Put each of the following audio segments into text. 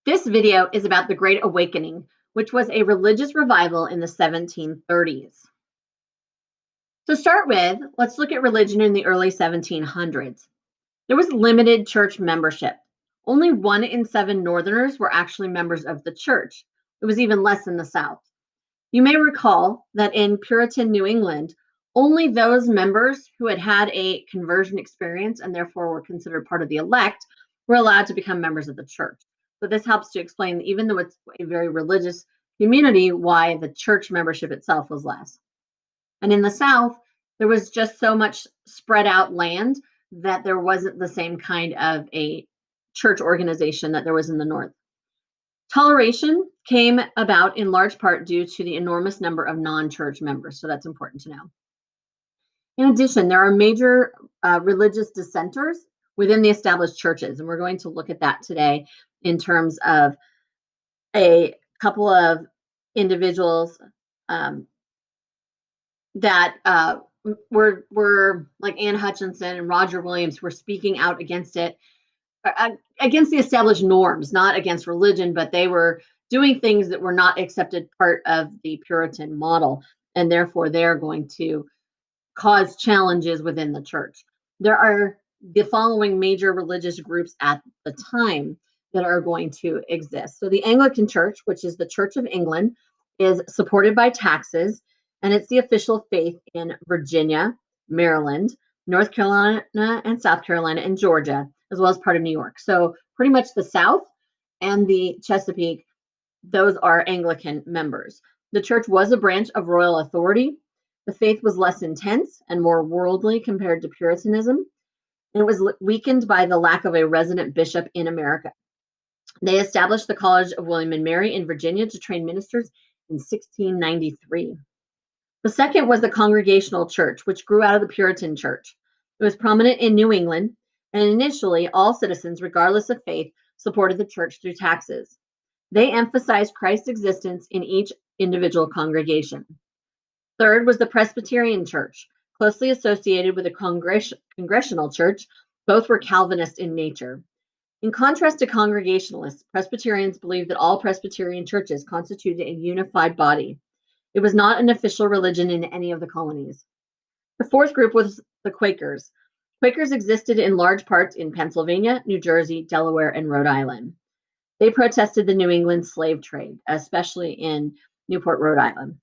This video is about the Great Awakening, which was a religious revival in the 1730s. To start with, let's look at religion in the early 1700s. There was limited church membership. Only 1 in 7 Northerners were actually members of the church. It was even less in the South. You may recall that in Puritan New England, only those members who had had a conversion experience and therefore were considered part of the elect were allowed to become members of the church. So this helps to explain that even though it's a very religious community, why the church membership itself was less. And in the South, there was just so much spread out land that there wasn't the same kind of a church organization that there was in the North. Toleration came about in large part due to the enormous number of non-church members, so that's important to know. In addition, there are major religious dissenters within the established churches, and we're going to look at that today in terms of a couple of individuals that were like Anne Hutchinson and Roger Williams were speaking out against it, against the established norms, not against religion, but they were doing things that were not accepted part of the Puritan model, and therefore they're going to cause challenges within the church. There are the following major religious groups at the time that are going to exist. So the Anglican Church, which is the Church of England, is supported by taxes, and it's the official faith in Virginia, Maryland, North Carolina, and South Carolina, and Georgia, as well as part of New York. So pretty much the South and the Chesapeake, those are Anglican members. The church was a branch of royal authority. The faith was less intense and more worldly compared to Puritanism. And it was weakened by the lack of a resident bishop in America. They established the College of William and Mary in Virginia to train ministers in 1693. The second was the Congregational Church, which grew out of the Puritan Church. It was prominent in New England, and initially all citizens, regardless of faith, supported the church through taxes. They emphasized Christ's existence in each individual congregation. Third was the Presbyterian Church, closely associated with the Congregational Church. Both were Calvinist in nature. In contrast to Congregationalists, Presbyterians believed that all Presbyterian churches constituted a unified body. It was not an official religion in any of the colonies. The fourth group was the Quakers. Quakers existed in large parts in Pennsylvania, New Jersey, Delaware, and Rhode Island. They protested the New England slave trade, especially in Newport, Rhode Island.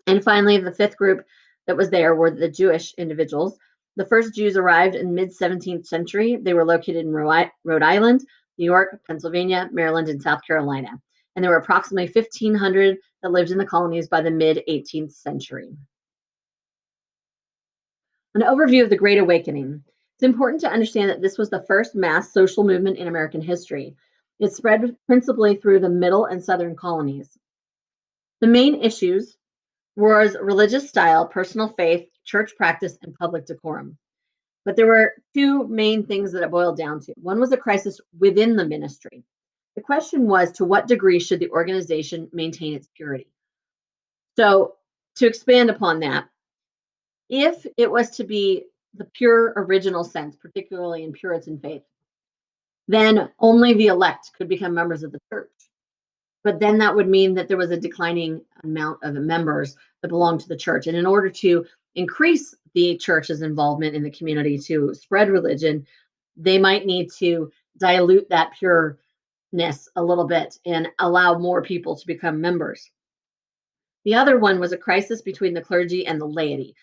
And finally, the fifth group that was there were the Jewish individuals. The first Jews arrived in mid-17th century. They were located in Rhode Island, New York, Pennsylvania, Maryland, and South Carolina. And there were approximately 1,500 that lived in the colonies by the mid-18th century. An overview of the Great Awakening. It's important to understand that this was the first mass social movement in American history. It spread principally through the middle and southern colonies. The main issues was religious style, personal faith, church practice, and public decorum. But there were two main things that it boiled down to. One was a crisis within the ministry. The question was, to what degree should the organization maintain its purity? So to expand upon that, if it was to be the pure original sense, particularly in Puritan faith, then only the elect could become members of the church. But then that would mean that there was a declining amount of members that belonged to the church. And in order to increase the church's involvement in the community to spread religion, they might need to dilute that pureness a little bit and allow more people to become members. The other one was a crisis between the clergy and the laity.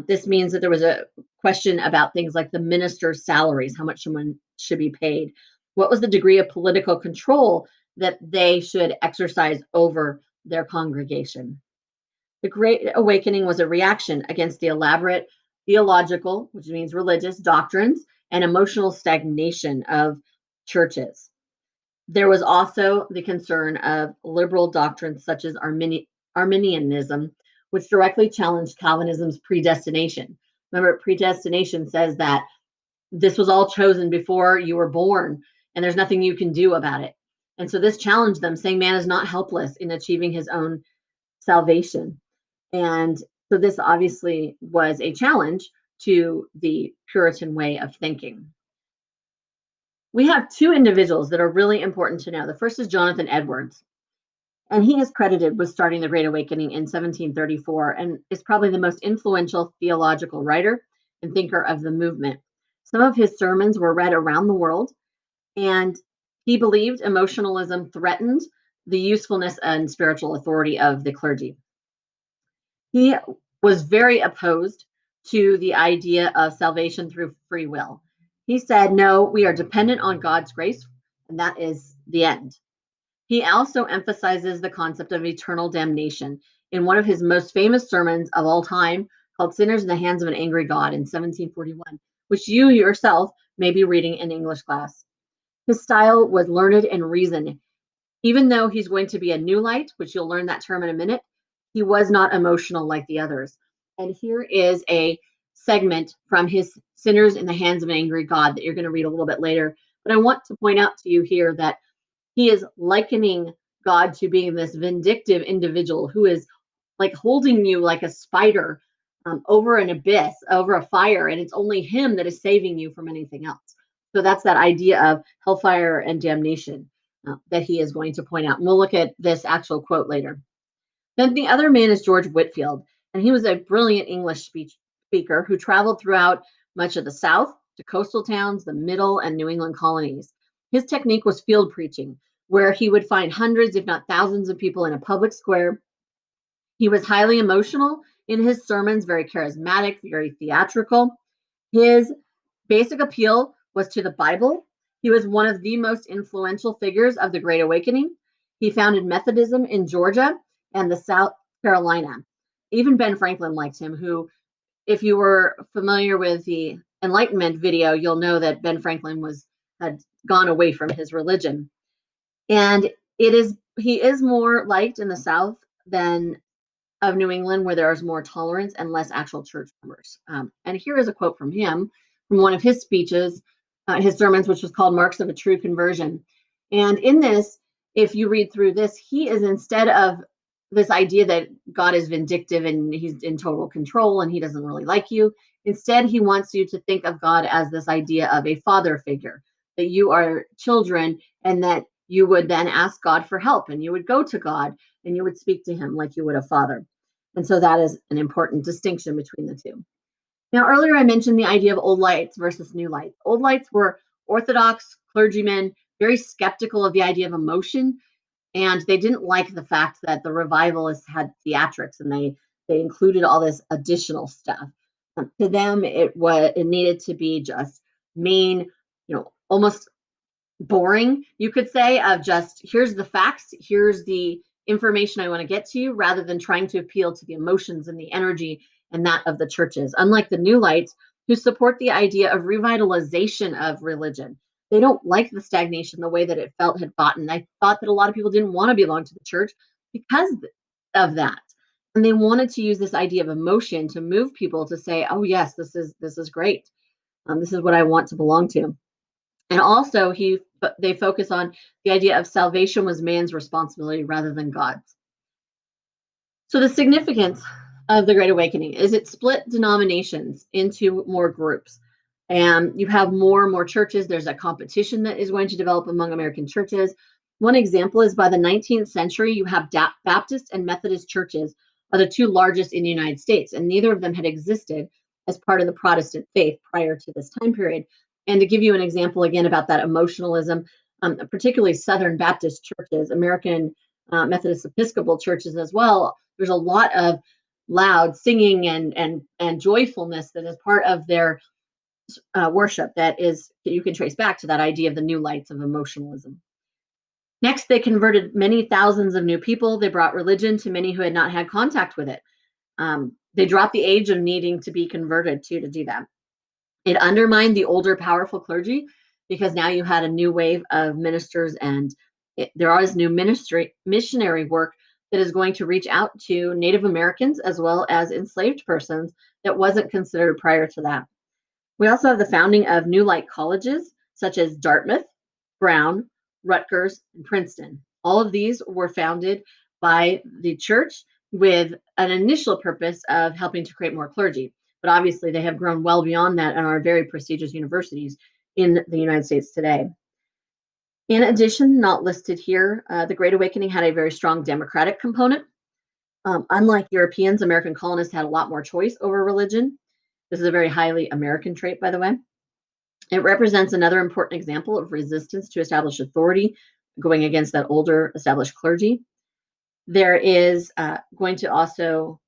This means that there was a question about things like the minister's salaries, how much someone should be paid. What was the degree of political control that they should exercise over their congregation? The Great Awakening was a reaction against the elaborate theological, which means religious, doctrines and emotional stagnation of churches. There was also the concern of liberal doctrines such as Arminianism, which directly challenged Calvinism's predestination. Remember, predestination says that this was all chosen before you were born, and there's nothing you can do about it. And so this challenged them, saying man is not helpless in achieving his own salvation. And so this obviously was a challenge to the Puritan way of thinking. We have two individuals that are really important to know. The first is Jonathan Edwards, and he is credited with starting the Great Awakening in 1734 and is probably the most influential theological writer and thinker of the movement. Some of his sermons were read around the world, and he believed emotionalism threatened the usefulness and spiritual authority of the clergy. He was very opposed to the idea of salvation through free will. He said, no, we are dependent on God's grace, and that is the end. He also emphasizes the concept of eternal damnation in one of his most famous sermons of all time called Sinners in the Hands of an Angry God in 1741, which you yourself may be reading in English class. His style was learned and reasoned. Even though he's going to be a new light, which you'll learn that term in a minute, he was not emotional like the others. And here is a segment from his Sinners in the Hands of an Angry God that you're going to read a little bit later. But I want to point out to you here that he is likening God to being this vindictive individual who is like holding you like a spider over an abyss, over a fire, and it's only him that is saving you from anything else. So that's that idea of hellfire and damnation that he is going to point out. And we'll look at this actual quote later. Then the other man is George Whitefield, and he was a brilliant English speaker who traveled throughout much of the South to coastal towns, the Middle and New England colonies. His technique was field preaching, where he would find hundreds, if not thousands, of people in a public square. He was highly emotional in his sermons, very charismatic, very theatrical. His basic appeal was to the Bible. He was one of the most influential figures of the Great Awakening. He founded Methodism in Georgia and the South Carolina. Even Ben Franklin liked him, who, if you were familiar with the Enlightenment video, you'll know that Ben Franklin had gone away from his religion. And he is more liked in the South than of New England, where there is more tolerance and less actual church members. And here is a quote from him from one of his speeches, his sermons, which was called Marks of a True Conversion. And in this, if you read through this, he is, instead of this idea that God is vindictive and he's in total control and he doesn't really like you, instead, he wants you to think of God as this idea of a father figure, that you are children and that you would then ask God for help and you would go to God and you would speak to him like you would a father. And so that is an important distinction between the two. Now, earlier I mentioned the idea of old lights versus new lights. Old lights were Orthodox clergymen, very skeptical of the idea of emotion, and they didn't like the fact that the revivalists had theatrics and they included all this additional stuff. To them, it needed to be just main, almost boring, you could say, of just here's the facts, here's the information I want to get to you, rather than trying to appeal to the emotions and the energy and that of the churches. Unlike the New Lights, who support the idea of revitalization of religion. They don't like the stagnation, the way that it had gotten. I thought that a lot of people didn't want to belong to the church because of that. And they wanted to use this idea of emotion to move people to say, oh yes, this is great. This is what I want to belong to. And also they focus on the idea of salvation was man's responsibility rather than God's. So the significance of the Great Awakening is it split denominations into more groups. And you have more and more churches. There's a competition that is going to develop among American churches. One example is by the 19th century, you have Baptist and Methodist churches are the two largest in the United States, and neither of them had existed as part of the Protestant faith prior to this time period. And to give you an example again about that emotionalism, particularly Southern Baptist churches, American Methodist Episcopal churches as well, there's a lot of loud singing and joyfulness that is part of their worship that you can trace back to that idea of the new lights of emotionalism. Next, they converted many thousands of new people. They brought religion to many who had not had contact with it. They dropped the age of needing to be converted to do that. It undermined the older, powerful clergy because now you had a new wave of ministers, and there is new missionary work that is going to reach out to Native Americans as well as enslaved persons that wasn't considered prior to that. We also have the founding of new light colleges such as Dartmouth, Brown, Rutgers, and Princeton. All of these were founded by the church with an initial purpose of helping to create more clergy. But obviously, they have grown well beyond that and are very prestigious universities in the United States today. In addition, not listed here, the Great Awakening had a very strong democratic component. Unlike Europeans, American colonists had a lot more choice over religion. This is a very highly American trait, by the way. It represents another important example of resistance to established authority, going against that older established clergy. There is going to also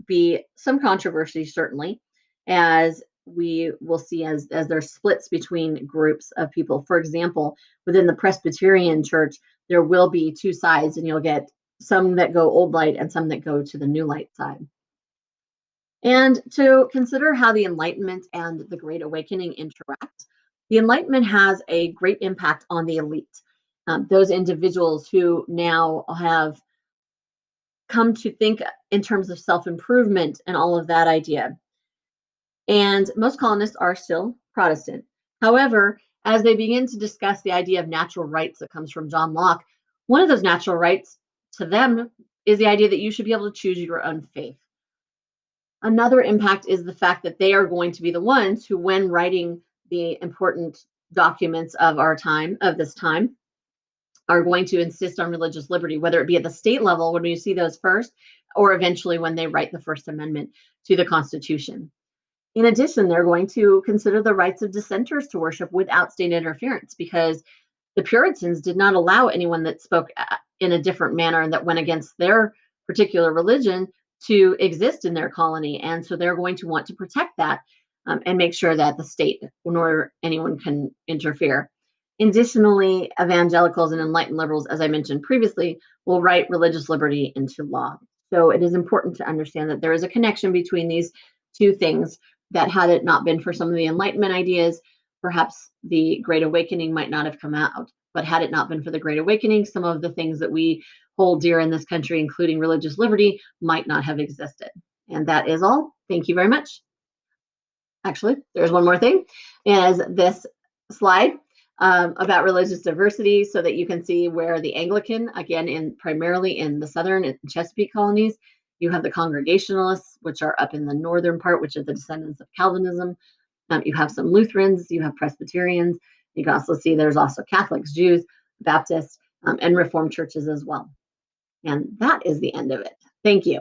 be some controversy, certainly, as we will see as there's splits between groups of people. For example, within the Presbyterian Church, there will be two sides, and you'll get some that go old light and some that go to the new light side. And to consider how the Enlightenment and the Great Awakening interact, the Enlightenment has a great impact on the elite, those individuals who now have come to think in terms of self improvement and all of that idea. And most colonists are still Protestant. However, as they begin to discuss the idea of natural rights that comes from John Locke, one of those natural rights to them is the idea that you should be able to choose your own faith. Another impact is the fact that they are going to be the ones who, when writing the important documents of our time, of this time, are going to insist on religious liberty, whether it be at the state level when we see those first, or eventually when they write the First Amendment to the Constitution. In addition, they're going to consider the rights of dissenters to worship without state interference, because the Puritans did not allow anyone that spoke in a different manner and that went against their particular religion to exist in their colony. And so they're going to want to protect that, and make sure that the state nor anyone can interfere. Additionally, evangelicals and enlightened liberals, as I mentioned previously, will write religious liberty into law. So it is important to understand that there is a connection between these two things, that had it not been for some of the Enlightenment ideas, perhaps the Great Awakening might not have come out. But had it not been for the Great Awakening, some of the things that we hold dear in this country, including religious liberty, might not have existed. And that is all. Thank you very much. Actually, there's one more thing, is this slide about religious diversity, so that you can see where the Anglican, again, primarily in the southern and Chesapeake colonies, you have the Congregationalists, which are up in the northern part, which are the descendants of Calvinism. You have some Lutherans, you have Presbyterians. You can also see there's also Catholics, Jews, Baptists, and Reformed churches as well. And that is the end of it. Thank you.